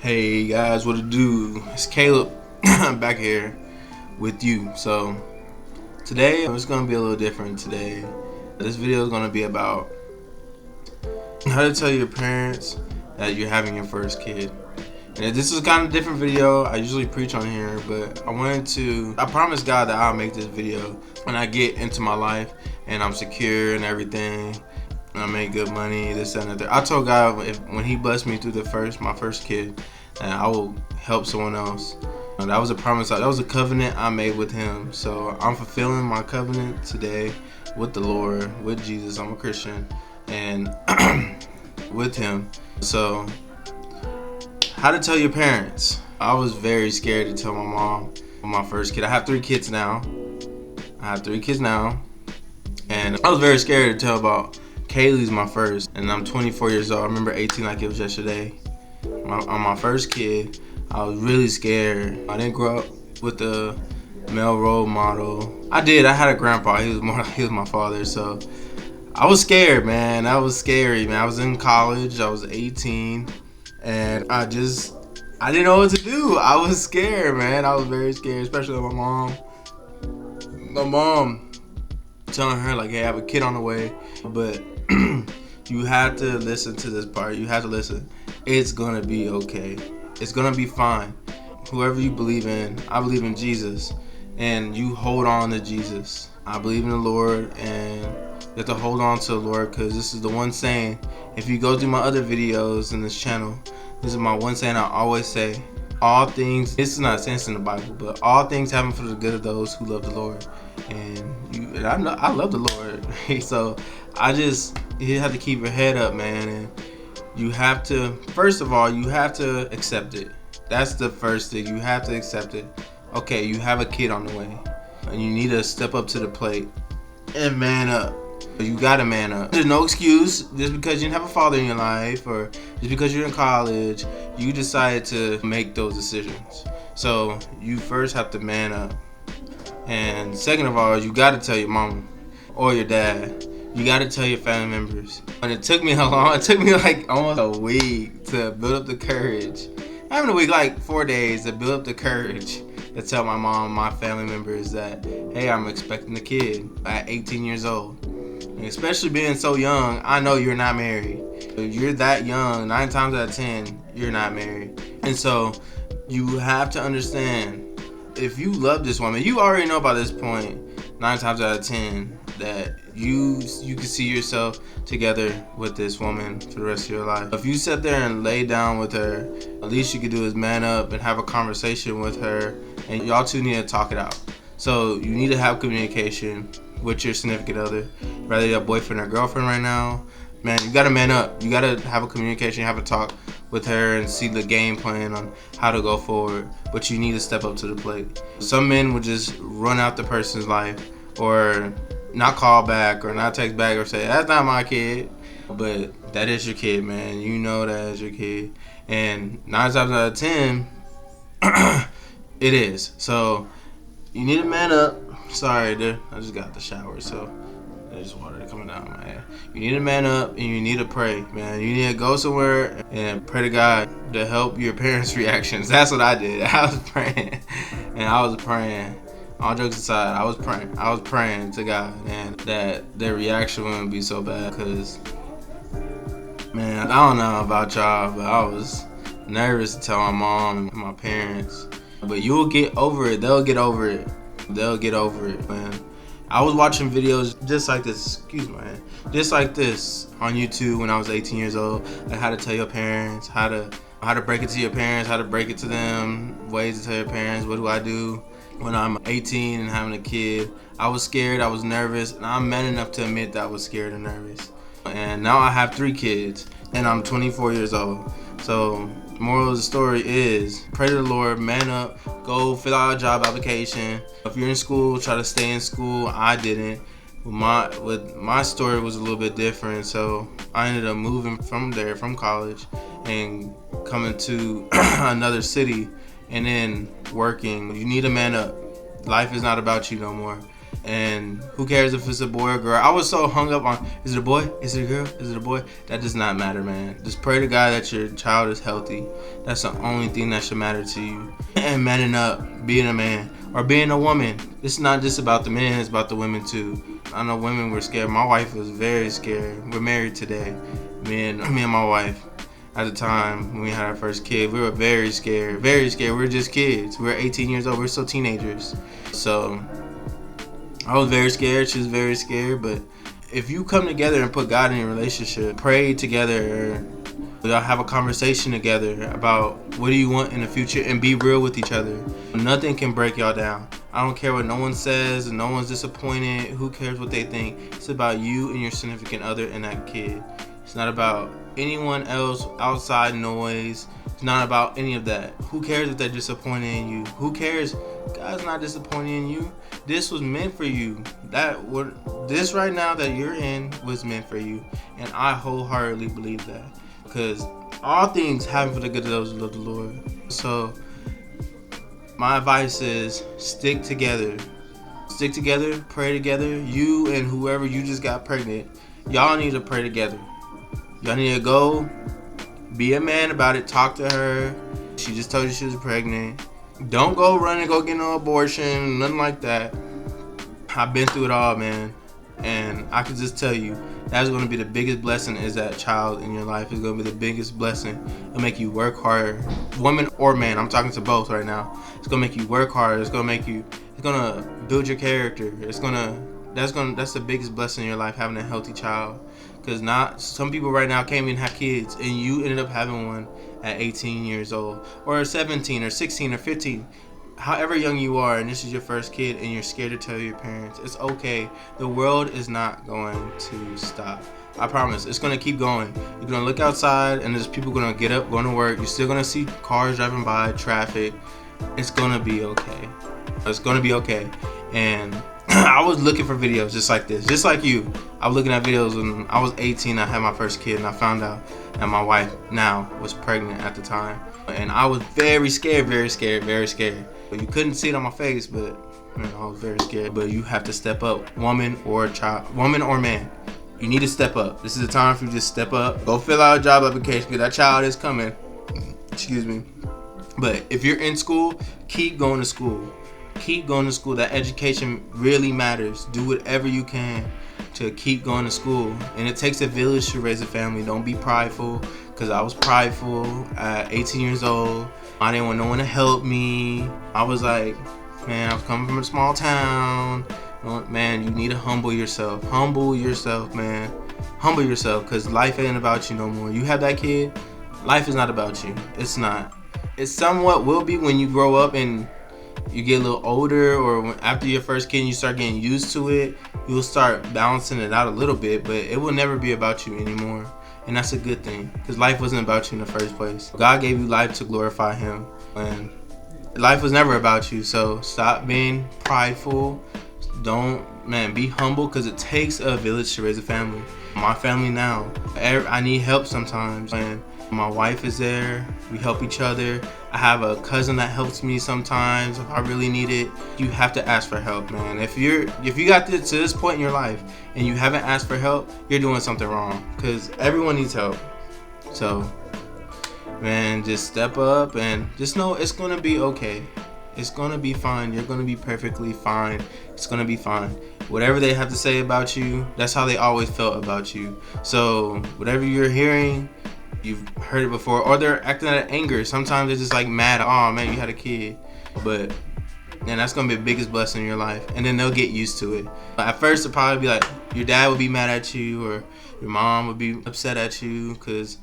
Hey guys, what it do? It's Caleb back here with you. So today it's gonna be a little different today. This video is gonna be about how to tell your parents that you're having your first kid. And this is kind of a different video. I usually preach on here, but I promised God that I'll make this video when I get into my life and I'm secure and everything. I make good money, this, that, and that. I told God when He blessed me through my first kid, and I will help someone else. And that was a promise. That was a covenant I made with Him. So I'm fulfilling my covenant today with the Lord, with Jesus. I'm a Christian, and with Him. So, how to tell your parents? I was very scared to tell my mom my first kid. I have three kids now, and I was very scared to tell about Kaylee's my first, and I'm 24 years old. I remember 18 like it was yesterday. On my first kid, I was really scared. I didn't grow up with a male role model. I did. I had a grandpa. He was my father. So I was scared, man. That was scary, man. I was in college. I was 18, and I didn't know what to do. I was scared, man. I was very scared, especially with my mom. My mom telling her like, "Hey, I have a kid on the way," but you have to listen to this part. You have to listen. It's gonna be okay. It's gonna be fine. Whoever you believe in, I believe in Jesus, and you hold on to Jesus. I believe in the Lord, and you have to hold on to the Lord, because this is the one saying. If you go through my other videos in this channel, this is my one saying I always say. All things, this is not a sense in the Bible, but all things happen for the good of those who love the Lord. And I love the Lord. So you have to keep your head up, man. And you have to, first of all, you have to accept it. That's the first thing. You have to accept it. Okay, you have a kid on the way, and you need to step up to the plate and man up. You gotta man up. There's no excuse just because you didn't have a father in your life, or just because you're in college, you decided to make those decisions. So you first have to man up. And second of all, you gotta tell your mom or your dad. You gotta tell your family members. And it took me like almost a week to build up the courage. Not even a week, like 4 days to build up the courage to tell my mom, my family members that, hey, I'm expecting a kid at 18 years old. And especially being so young, I know you're not married. If you're that young, 9 times out of 10, you're not married. And so you have to understand, if you love this woman, you already know by this point, 9 times out of 10, that you can see yourself together with this woman for the rest of your life. If you sit there and lay down with her, at least you can do is man up and have a conversation with her, and y'all two need to talk it out. So you need to have communication with your significant other, whether you're a boyfriend or girlfriend right now. Man, you gotta man up. You gotta have a communication, have a talk with her, and see the game plan on how to go forward. But you need to step up to the plate. Some men would just run out the person's life, or not call back, or not text back, or say, that's not my kid. But that is your kid, man. You know that is your kid. And 9 times out of 10, it is. So you need to man up. Sorry, dude. I just got the shower, so there's water coming down my head. You need to man up, and you need to pray, man. You need to go somewhere and pray to God to help your parents' reactions. That's what I did. I was praying, and I was praying. All jokes aside, I was praying to God, and that their reaction wouldn't be so bad. Because, man, I don't know about y'all, but I was nervous to tell my mom and my parents. But you'll get over it. They'll get over it. They'll get over it, man. I was watching videos just like this, just like this on YouTube when I was 18 years old. Like how to tell your parents, how to break it to your parents, how to break it to them, ways to tell your parents. What do I do when I'm 18 and having a kid? I was scared, I was nervous, and I'm man enough to admit that I was scared and nervous. And now I have 3 kids, and I'm 24 years old. So moral of the story is, pray to the Lord, man up, go fill out a job application. If you're in school, try to stay in school. I didn't. My story was a little bit different, so I ended up moving from college, and coming to another city, and then working. You need to man up. Life is not about you no more. And who cares if it's a boy or girl? I was so hung up on, is it a boy? Is it a girl? Is it a boy? That does not matter, man. Just pray to God that your child is healthy. That's the only thing that should matter to you. And manning up, being a man, or being a woman. It's not just about the men, it's about the women too. I know women were scared. My wife was very scared. We're married today. Me and my wife. At the time when we had our first kid, we were very scared. Very scared. We were just kids. We were 18 years old. We were still teenagers. So I was very scared. She was very scared. But if you come together and put God in your relationship, pray together, y'all have a conversation together about what do you want in the future, and be real with each other. Nothing can break y'all down. I don't care what no one says, and no one's disappointed. Who cares what they think? It's about you and your significant other and that kid. It's not about anyone else, outside noise. It's not about any of that. Who cares if they're disappointed in you? Who cares? God's not disappointed in you. This was meant for you. This right now that you're in was meant for you. And I wholeheartedly believe that. Because all things happen for the good of those who love the Lord. So my advice is stick together. Stick together, pray together. You and whoever you just got pregnant, y'all need to pray together. Y'all need to go be a man about it. Talk to her. She just told you she was pregnant. Don't go run and go get no abortion, nothing like that. I've been through it all, man. And I can just tell you, that's going to be the biggest blessing, is that child in your life. Is going to be the biggest blessing. It'll make you work harder. Woman or man, I'm talking to both right now. It's going to make you work harder. It's going to build your character. That's the biggest blessing in your life, having a healthy child. Because some people right now can't even have kids, and you ended up having one at 18 years old, or 17, or 16, or 15. However young you are, and this is your first kid, and you're scared to tell your parents, it's okay. The world is not going to stop. I promise. It's going to keep going. You're going to look outside, and there's people going to get up, going to work. You're still going to see cars driving by, traffic. It's going to be okay. It's going to be okay. And I was looking for videos just like this, just like you. I was looking at videos when I was 18. I had my first kid, and I found out that my wife now was pregnant at the time. And I was very scared, very scared, very scared. But you couldn't see it on my face, but I was very scared. But you have to step up, woman or child, woman or man. You need to step up. This is the time for you to step up. Go fill out a job application, because that child is coming. Excuse me. But if you're in school, keep going to school. Keep going to school. That education really matters. Do whatever you can to keep going to school. And it takes a village to raise a family. Don't be prideful, because I was prideful at 18 years old. I didn't want no one to help me. I was like, man, I was coming from a small town. Man, you need to humble yourself. Humble yourself, man. Humble yourself, because life ain't about you no more. You have that kid, life is not about you. It's not. It somewhat will be when you grow up and you get a little older, or after your first kid and you start getting used to it, you'll start balancing it out a little bit, but it will never be about you anymore. And that's a good thing, because life wasn't about you in the first place. God gave you life to glorify Him, and life was never about you. So stop being prideful. Be humble, because it takes a village to raise a family. My family now, I need help sometimes, and my wife is there. We help each other. I have a cousin that helps me sometimes if I really need it. You have to ask for help, man. If you got to this point in your life and you haven't asked for help, you're doing something wrong, because everyone needs help. So, man, just step up and just know it's going to be okay. It's going to be fine. You're going to be perfectly fine. It's going to be fine. Whatever they have to say about you, that's how they always felt about you. So, whatever you're hearing, you've heard it before, or they're acting out of anger. Sometimes they're just like mad, oh man, you had a kid. But man, that's gonna be the biggest blessing in your life. And then they'll get used to it. But at first, it'll probably be like your dad would be mad at you, or your mom would be upset at you, because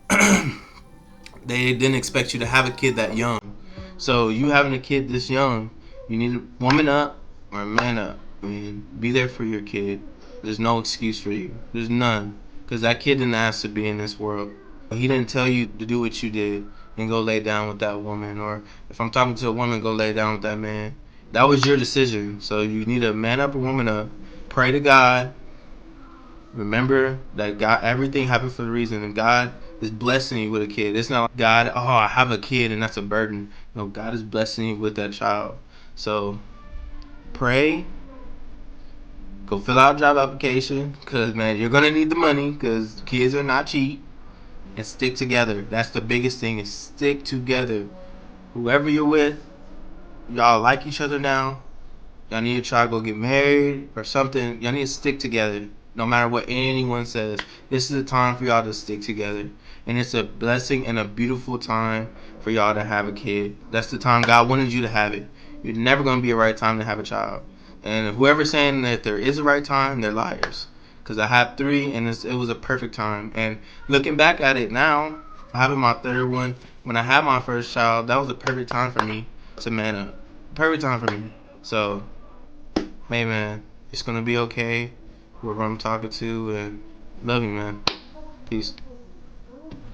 they didn't expect you to have a kid that young. So you having a kid this young, you need to woman up or man up. I mean, be there for your kid. There's no excuse for you. There's none. Because that kid didn't ask to be in this world. He didn't tell you to do what you did and go lay down with that woman. Or if I'm talking to a woman, go lay down with that man. That was your decision. So you need to man up or woman up. Pray to God. Remember that God, everything happened for a reason, and God is blessing you with a kid. It's not like God, oh, I have a kid and that's a burden. No, God is blessing you with that child. So pray, Go fill out a job application, cause man, you're gonna need the money, cause kids are not cheap. And stick together. That's the biggest thing. Is stick together. Whoever you're with, y'all like each other now. Y'all need to try to go get married or something. Y'all need to stick together. No matter what anyone says, this is a time for y'all to stick together. And it's a blessing and a beautiful time for y'all to have a kid. That's the time God wanted you to have it. You're never going to be a right time to have a child. And whoever's saying that there is a right time, they're liars. Because I had three and it was a perfect time. And looking back at it now, having my third one, when I had my first child, that was a perfect time for me to man up. Perfect time for me. So hey man, it's gonna be okay. Whoever I'm talking to, and love you, man. Peace.